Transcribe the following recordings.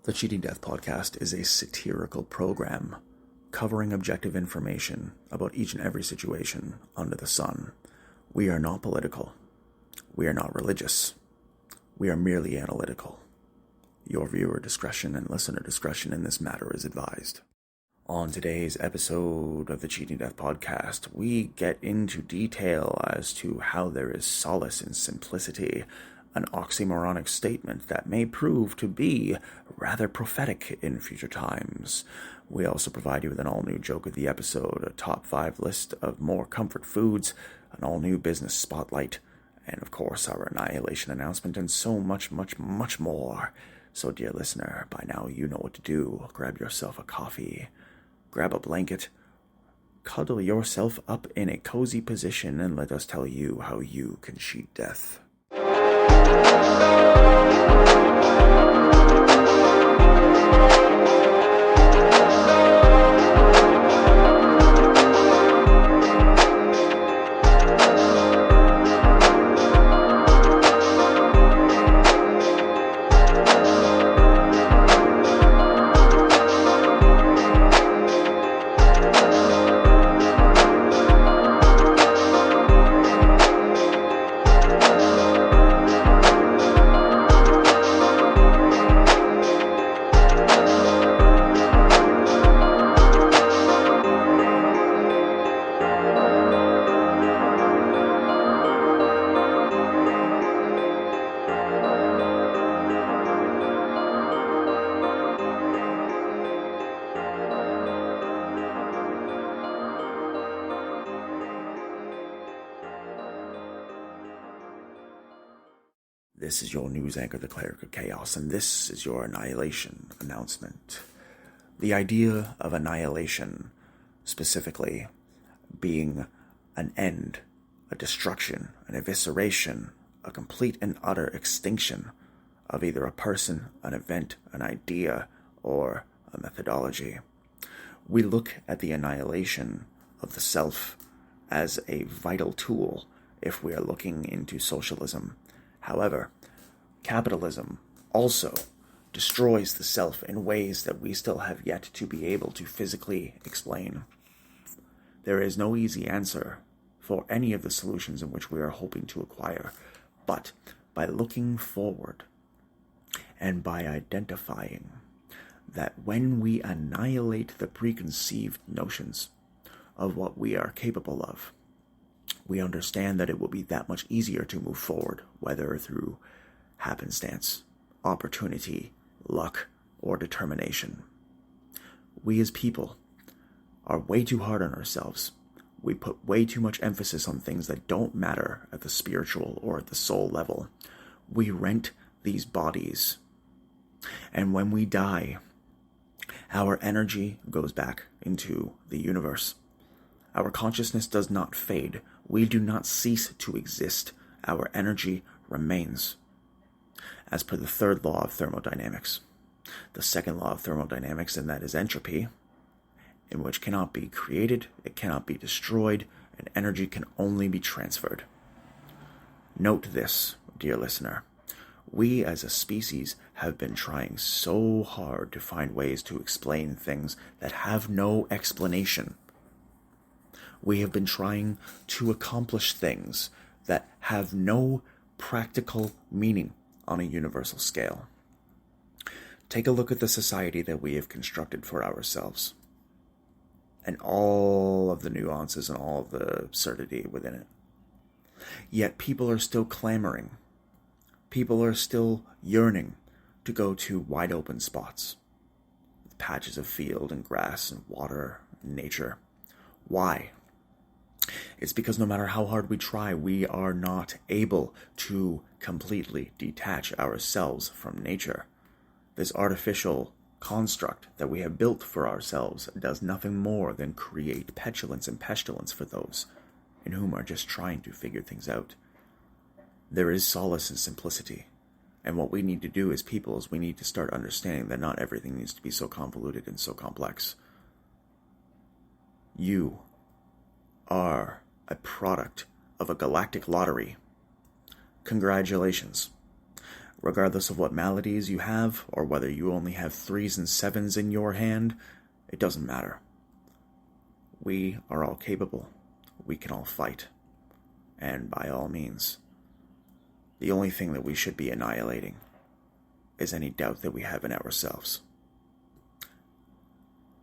The Cheating Death podcast is a satirical program covering objective information about each and every situation under the sun. We are not political. We are not religious. We are merely analytical. Your viewer discretion and listener discretion in this matter is advised. On today's episode of the Cheating Death podcast, we get into detail as to how there is solace in simplicity, an oxymoronic statement that may prove to be rather prophetic in future times. We also provide you with an all-new joke of the episode, a top 5 list of more comfort foods, an all-new business spotlight, and of course our Annihilation Announcement, and so much, much, much more. So dear listener, by now you know what to do. Grab yourself a coffee, grab a blanket, cuddle yourself up in a cozy position, and let us tell you how you can cheat death. This is your news anchor, the Cleric of Chaos, and this is your Annihilation Announcement. The idea of annihilation, specifically, being an end, a destruction, an evisceration, a complete and utter extinction of either a person, an event, an idea, or a methodology. We look at the annihilation of the self as a vital tool if we are looking into socialism. However, capitalism also destroys the self in ways that we still have yet to be able to physically explain. There is no easy answer for any of the solutions in which we are hoping to acquire, but by looking forward and by identifying that when we annihilate the preconceived notions of what we are capable of, we understand that it will be that much easier to move forward, whether through happenstance, opportunity, luck, or determination. We as people are way too hard on ourselves. We put way too much emphasis on things that don't matter at the spiritual or at the soul level. We rent these bodies, and when we die, our energy goes back into the universe. Our consciousness does not fade. We do not cease to exist. Our energy remains. As per the third law of thermodynamics. The second law of thermodynamics, and that is entropy, in which cannot be created, it cannot be destroyed, and energy can only be transferred. Note this, dear listener. We as a species have been trying so hard to find ways to explain things that have no explanation. We have been trying to accomplish things that have no practical meaning on a universal scale. Take a look at the society that we have constructed for ourselves, and all of the nuances and all of the absurdity within it. Yet people are still clamoring. People are still yearning to go to wide open spots, with patches of field and grass and water and nature. Why? It's because no matter how hard we try, we are not able to completely detach ourselves from nature. This artificial construct that we have built for ourselves does nothing more than create petulance and pestilence for those in whom are just trying to figure things out. There is solace in simplicity, and what we need to do as people is we need to start understanding that not everything needs to be so convoluted and so complex. You are a product of a galactic lottery. Congratulations. Regardless of what maladies you have, or whether you only have 3s and 7s in your hand, it doesn't matter. We are all capable. We can all fight. And by all means, the only thing that we should be annihilating is any doubt that we have in ourselves.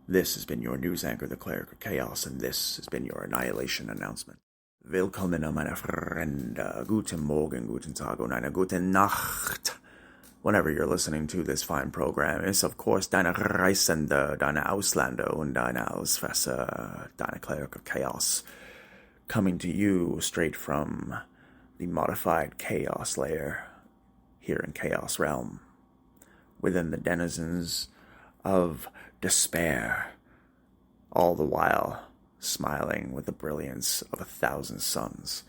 This has been your news anchor, the Cleric of Chaos, and this has been your Annihilation Announcement. Willkommen, meine Freunde. Guten Morgen, guten Tag, und eine gute Nacht. Whenever you're listening to this fine program, it's of course deine Reisende, deine Ausländer und deine Ausfresser, deine Cleric of Chaos, coming to you straight from the modified Chaos layer here in Chaos Realm, within the denizens of despair, all the while smiling with the brilliance of 1,000 suns.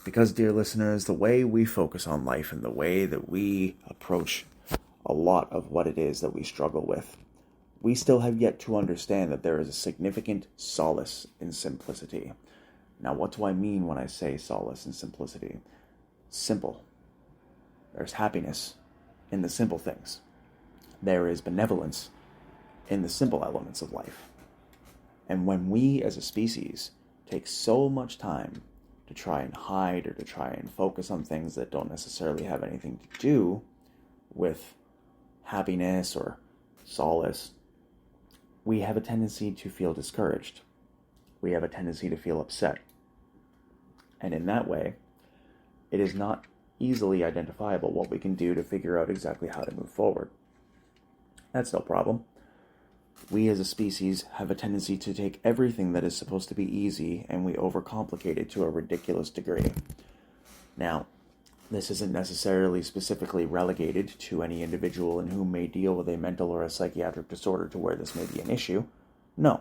Because, dear listeners, the way we focus on life and the way that we approach a lot of what it is that we struggle with, we still have yet to understand that there is a significant solace in simplicity. Now, what do I mean when I say solace and simplicity? Simple. There's happiness in the simple things. There is benevolence in the simple elements of life. And when we as a species take so much time to try and hide or to try and focus on things that don't necessarily have anything to do with happiness or solace, we have a tendency to feel discouraged. We have a tendency to feel upset. And in that way, it is not easily identifiable what we can do to figure out exactly how to move forward. That's no problem. We as a species have a tendency to take everything that is supposed to be easy and we overcomplicate it to a ridiculous degree. Now, this isn't necessarily specifically relegated to any individual in whom may deal with a mental or a psychiatric disorder to where this may be an issue. No,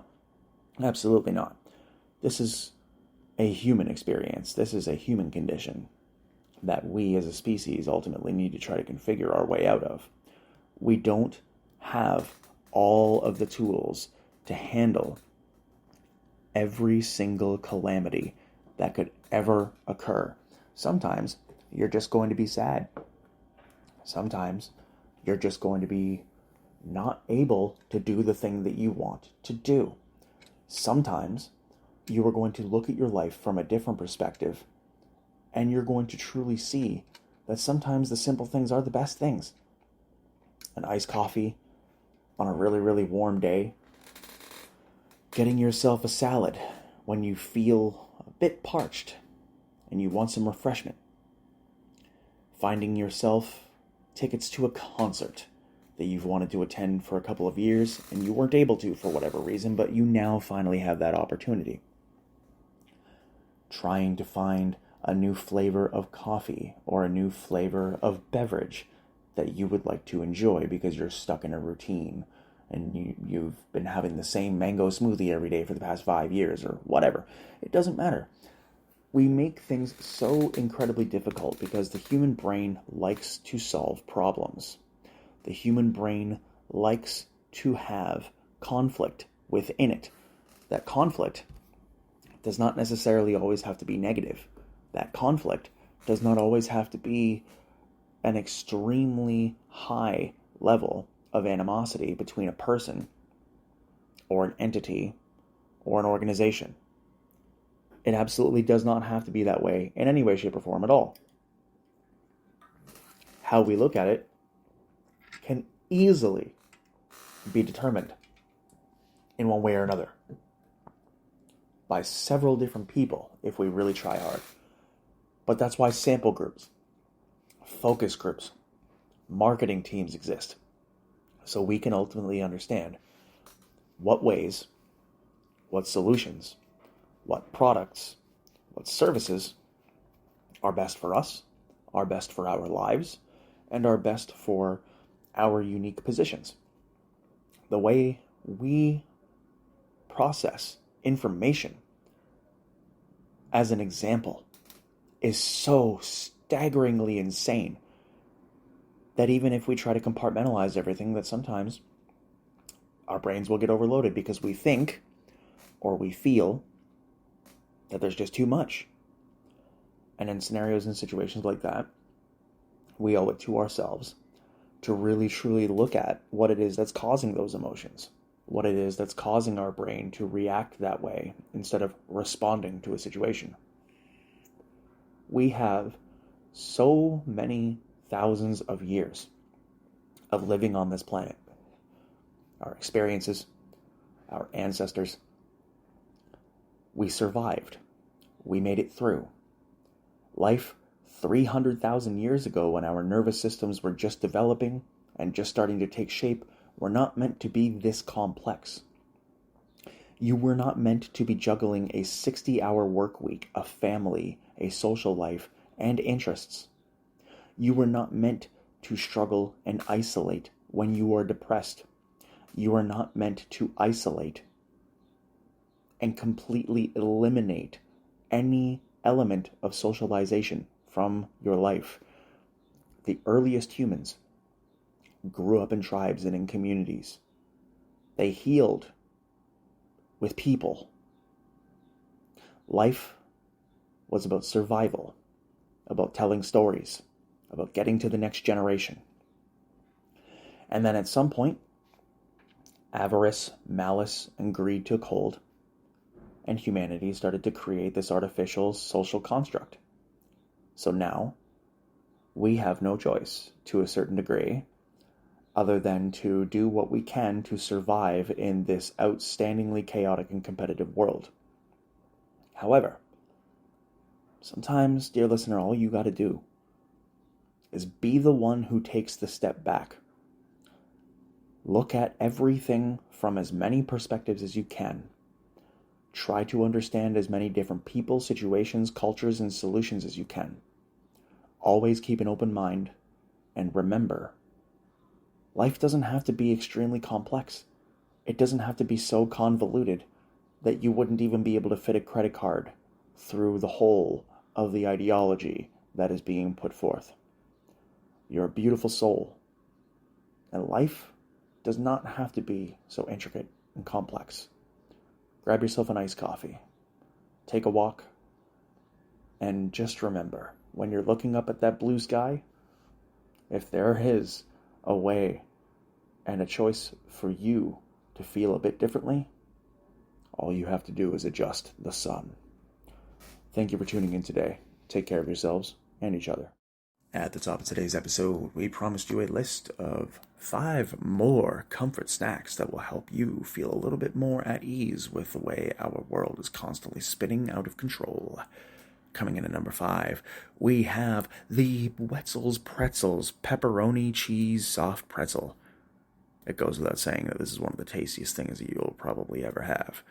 absolutely not. This is a human experience. This is a human condition that we as a species ultimately need to try to configure our way out of. We don't have all of the tools to handle every single calamity that could ever occur. Sometimes you're just going to be sad. Sometimes you're just going to be not able to do the thing that you want to do. Sometimes you are going to look at your life from a different perspective and you're going to truly see that sometimes the simple things are the best things. An iced coffee on a really, really warm day, getting yourself a salad when you feel a bit parched and you want some refreshment, finding yourself tickets to a concert that you've wanted to attend for a couple of years and you weren't able to for whatever reason, but you now finally have that opportunity. Trying to find a new flavor of coffee or a new flavor of beverage that you would like to enjoy because you're stuck in a routine and you've been having the same mango smoothie every day for the past 5 years or whatever. It doesn't matter. We make things so incredibly difficult because the human brain likes to solve problems. The human brain likes to have conflict within it. That conflict does not necessarily always have to be negative. That conflict does not always have to be an extremely high level of animosity between a person or an entity or an organization. It absolutely does not have to be that way in any way, shape, or form at all. How we look at it can easily be determined in one way or another by several different people if we really try hard. But that's why sample groups, focus groups, marketing teams exist. So we can ultimately understand what ways, what solutions, what products, what services are best for us, are best for our lives, and are best for our unique positions. The way we process information, as an example, is so staggeringly insane that even if we try to compartmentalize everything, that sometimes our brains will get overloaded because we think or we feel that there's just too much. And in scenarios and situations like that, we owe it to ourselves to really truly look at what it is that's causing those emotions, what it is that's causing our brain to react that way instead of responding to a situation. We have so many thousands of years of living on this planet. Our experiences, our ancestors. We survived. We made it through. Life 300,000 years ago, when our nervous systems were just developing and just starting to take shape, were not meant to be this complex. You were not meant to be juggling a 60-hour work week, a family, a social life, and interests. You were not meant to struggle and isolate when you are depressed. You are not meant to isolate and completely eliminate any element of socialization from your life. The earliest humans grew up in tribes and in communities. They healed with people. Life was about survival, about telling stories, about getting to the next generation. And then at some point, avarice, malice, and greed took hold, and humanity started to create this artificial social construct. So now, we have no choice, to a certain degree, other than to do what we can to survive in this outstandingly chaotic and competitive world. However, sometimes, dear listener, all you got to do is be the one who takes the step back. Look at everything from as many perspectives as you can. Try to understand as many different people, situations, cultures, and solutions as you can. Always keep an open mind, and remember, life doesn't have to be extremely complex. It doesn't have to be so convoluted that you wouldn't even be able to fit a credit card through the whole of the ideology that is being put forth. You're a beautiful soul, and life does not have to be so intricate and complex. Grab yourself an iced coffee, take a walk, and just remember, when you're looking up at that blue sky, if there is a way and a choice for you to feel a bit differently, all you have to do is adjust the sun. Thank you for tuning in today. Take care of yourselves and each other. At the top of today's episode, we promised you a list of 5 more comfort snacks that will help you feel a little bit more at ease with the way our world is constantly spinning out of control. Coming in at number 5, we have the Wetzel's Pretzels Pepperoni Cheese Soft Pretzel. It goes without saying that this is one of the tastiest things that you'll probably ever have.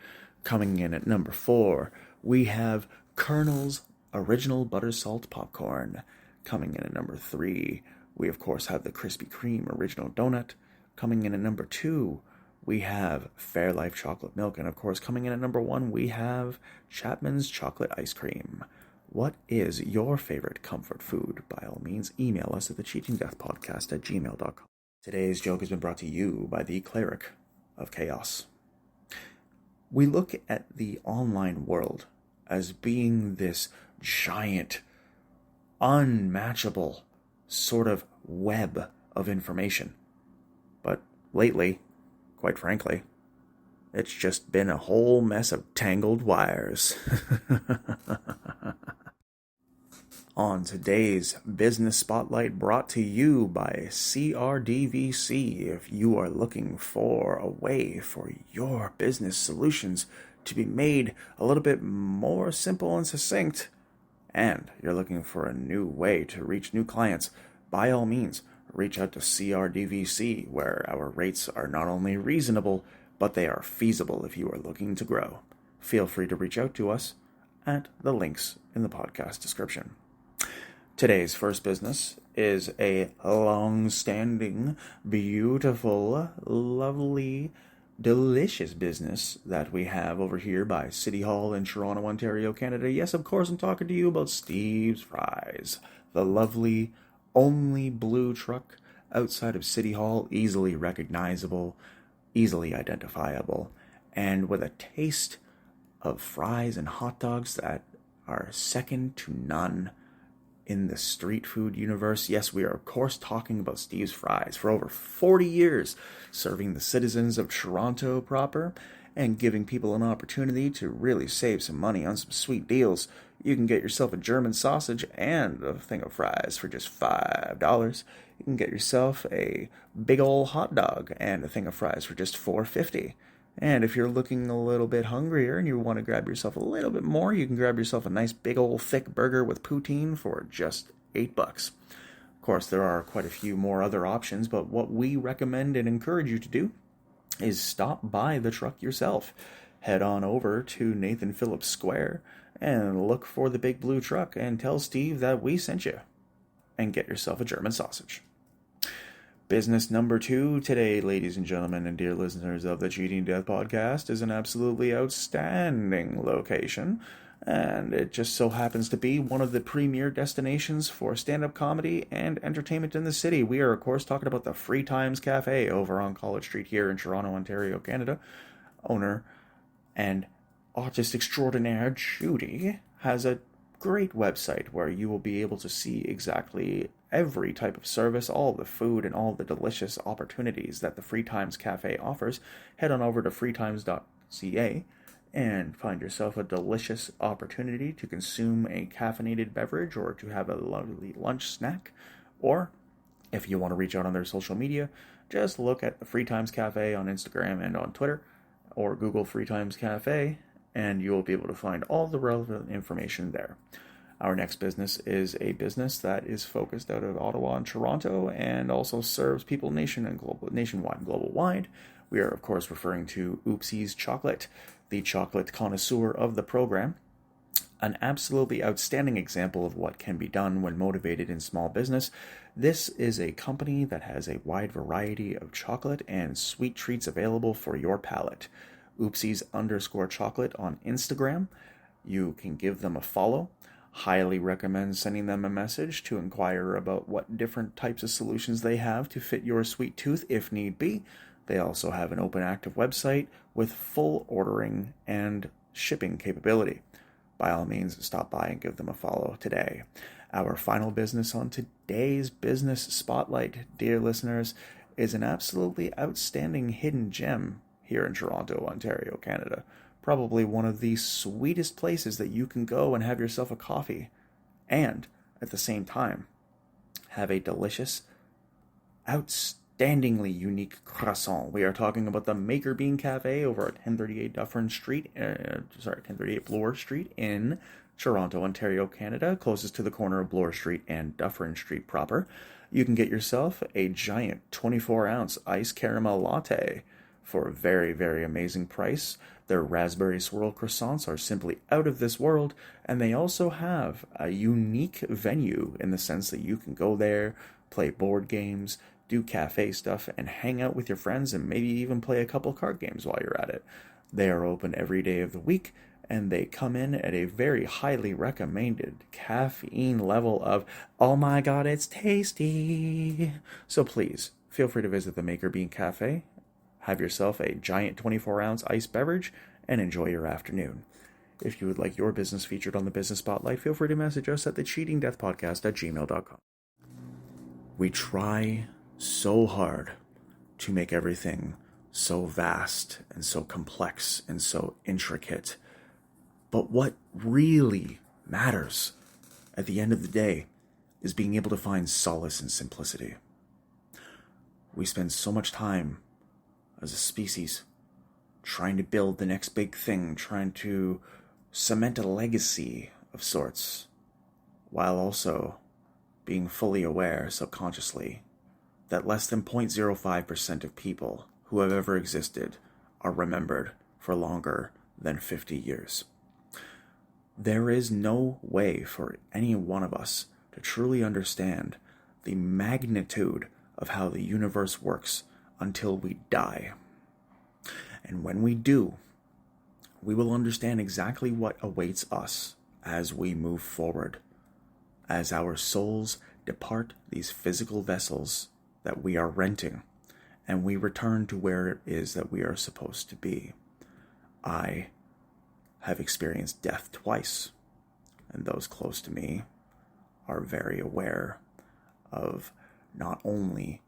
Coming in at number 4, we have Colonel's Original Butter Salt Popcorn. Coming in at number 3, we of course have the Krispy Kreme Original Donut. Coming in at number 2, we have Fairlife Chocolate Milk. And of course, coming in at number 1, we have Chapman's Chocolate Ice Cream. What is your favorite comfort food? By all means, email us at thecheatingdeathpodcast@gmail.com. Today's joke has been brought to you by the Cleric of Chaos. We look at the online world as being this giant, unmatchable sort of web of information. But lately, quite frankly, it's just been a whole mess of tangled wires. On today's Business Spotlight, brought to you by CRDVC, if you are looking for a way for your business solutions to be made a little bit more simple and succinct, and you're looking for a new way to reach new clients, by all means, reach out to CRDVC, where our rates are not only reasonable, but they are feasible if you are looking to grow. Feel free to reach out to us at the links in the podcast description. Today's first business is a long-standing, beautiful, lovely, delicious business that we have over here by City Hall in Toronto, Ontario, Canada. Yes, of course, I'm talking to you about Steve's Fries, the lovely, only blue truck outside of City Hall, easily recognizable, easily identifiable, and with a taste of fries and hot dogs that are second to none. in the street food universe. Yes, we are of course talking about Steve's Fries. For over 40 years, serving the citizens of Toronto proper and giving people an opportunity to really save some money on some sweet deals. You can get yourself a German sausage and a thing of fries for just $5. You can get yourself a big ol' hot dog and a thing of fries for just $4.50. And if you're looking a little bit hungrier and you want to grab yourself a little bit more, you can grab yourself a nice big old thick burger with poutine for just $8. Of course, there are quite a few more other options, but what we recommend and encourage you to do is stop by the truck yourself. Head on over to Nathan Phillips Square and look for the big blue truck and tell Steve that we sent you. And get yourself a German sausage. Business number 2 today, ladies and gentlemen and dear listeners of the Cheating Death Podcast, is an absolutely outstanding location, and it just so happens to be one of the premier destinations for stand-up comedy and entertainment in the city. We are, of course, talking about the Free Times Cafe over on College Street here in Toronto, Ontario, Canada. Owner and artist extraordinaire Judy has a great website where you will be able to see exactly every type of service, all the food, and all the delicious opportunities that the Free Times Cafe offers. Head on over to freetimes.ca and find yourself a delicious opportunity to consume a caffeinated beverage or to have a lovely lunch snack. Or, if you want to reach out on their social media, just look at the Free Times Cafe on Instagram and on Twitter, or Google Free Times Cafe, and you will be able to find all the relevant information there. Our next business is a business that is focused out of Ottawa and Toronto and also serves people nationwide and global-wide. We are, of course, referring to Oopsie's Chocolate, the chocolate connoisseur of the program. An absolutely outstanding example of what can be done when motivated in small business. This is a company that has a wide variety of chocolate and sweet treats available for your palate. Oopsies_chocolate on Instagram. You can give them a follow. Highly recommend sending them a message to inquire about what different types of solutions they have to fit your sweet tooth if need be. They also have an open active website with full ordering and shipping capability. By all means, stop by and give them a follow today. Our final business on today's Business Spotlight, dear listeners, is an absolutely outstanding hidden gem here in Toronto, Ontario, Canada. Probably one of the sweetest places that you can go and have yourself a coffee and, at the same time, have a delicious, outstandingly unique croissant. We are talking about the Maker Bean Cafe over at 1038 Bloor Street in Toronto, Ontario, Canada, closest to the corner of Bloor Street and Dufferin Street proper. You can get yourself a giant 24-ounce iced caramel latte for a very, very amazing price. Their raspberry swirl croissants are simply out of this world, and they also have a unique venue in the sense that you can go there, play board games, do cafe stuff, and hang out with your friends, and maybe even play a couple card games while you're at it. They are open every day of the week, and they come in at a very highly recommended caffeine level of, oh my god, it's tasty. So please, feel free to visit the Maker Bean Cafe, have yourself a giant 24-ounce iced beverage, and enjoy your afternoon. If you would like your business featured on the Business Spotlight, feel free to message us at thecheatingdeathpodcast@gmail.com. We try so hard to make everything so vast and so complex and so intricate. But what really matters at the end of the day is being able to find solace in simplicity. We spend so much time as a species trying to build the next big thing, trying to cement a legacy of sorts, while also being fully aware subconsciously that less than 0.05% of people who have ever existed are remembered for longer than 50 years. There is no way for any one of us to truly understand the magnitude of how the universe works until we die. And when we do, we will understand exactly what awaits us as we move forward, as our souls depart these physical vessels that we are renting, and we return to where it is that we are supposed to be. I have experienced death twice, and those close to me are very aware of not only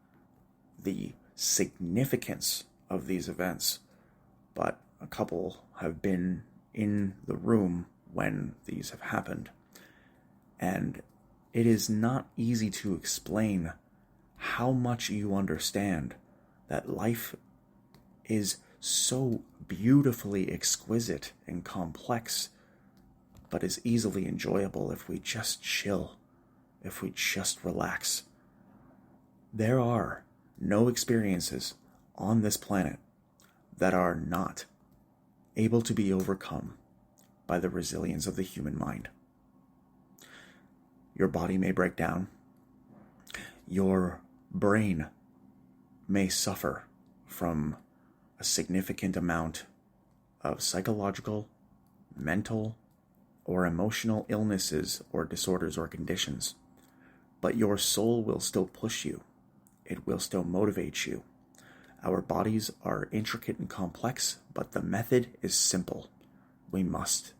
the significance of these events, but a couple have been in the room when these have happened. And it is not easy to explain how much you understand that life is so beautifully exquisite and complex, but is easily enjoyable if we just chill, if we just relax. There are no experiences on this planet that are not able to be overcome by the resilience of the human mind. Your body may break down. Your brain may suffer from a significant amount of psychological, mental, or emotional illnesses or disorders or conditions. But your soul will still push you. It will still motivate you. Our bodies are intricate and complex, but the method is simple. We must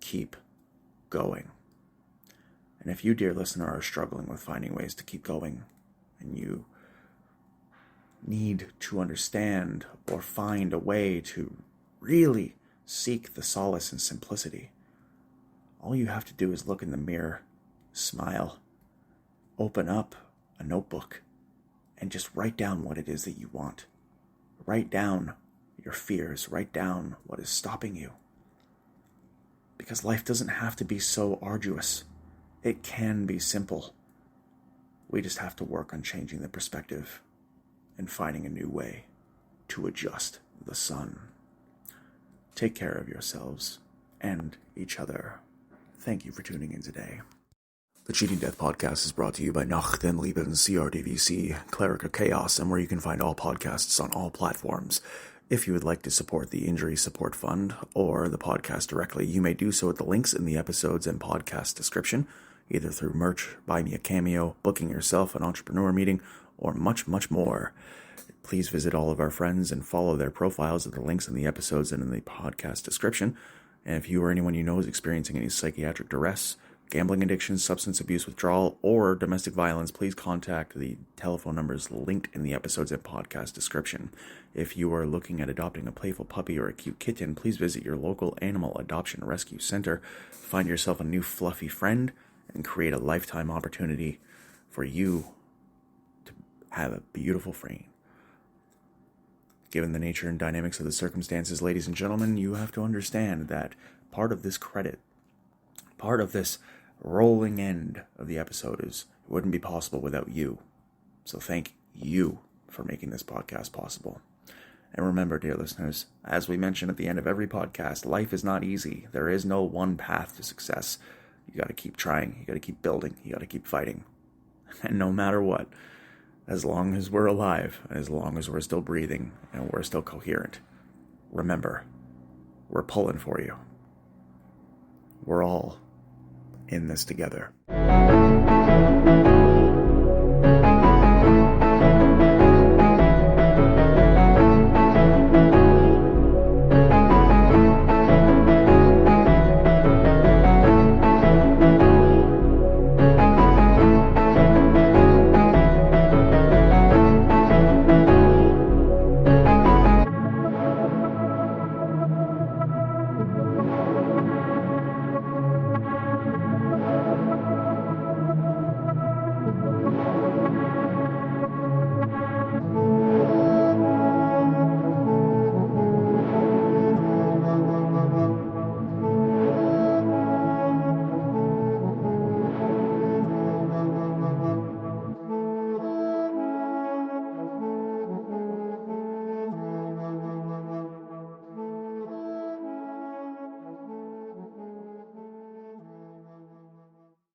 keep going. And if you, dear listener, are struggling with finding ways to keep going, and you need to understand or find a way to really seek the solace and simplicity, all you have to do is look in the mirror, smile, open up a notebook, and just write down what it is that you want. Write down your fears. Write down what is stopping you. Because life doesn't have to be so arduous. It can be simple. We just have to work on changing the perspective and finding a new way to adjust the sun. Take care of yourselves and each other. Thank you for tuning in today. The Cheating Death Podcast is brought to you by Nacht and Lieben CRDVC, Cleric of Chaos, and where you can find all podcasts on all platforms. If you would like to support the Injury Support Fund or the podcast directly, you may do so at the links in the episodes and podcast description, either through merch, buy me a cameo, booking yourself an entrepreneur meeting, or much, much more. Please visit all of our friends and follow their profiles at the links in the episodes and in the podcast description. And if you or anyone you know is experiencing any psychiatric duress, gambling addiction, substance abuse withdrawal, or domestic violence, please contact the telephone numbers linked in the episodes and podcast description. If you are looking at adopting a playful puppy or a cute kitten, please visit your local animal adoption rescue center. Find yourself a new fluffy friend and create a lifetime opportunity for you to have a beautiful friend. Given the nature and dynamics of the circumstances, ladies and gentlemen, you have to understand that part of this credit, part of this rolling end of the episode it wouldn't be possible without you. So thank you for making this podcast possible. And remember, dear listeners, as we mention at the end of every podcast, life is not easy. There is no one path to success. You got to keep trying. You got to keep building. You got to keep fighting. And no matter what, as long as we're alive, as long as we're still breathing and we're still coherent, remember, we're pulling for you. We're all in this together.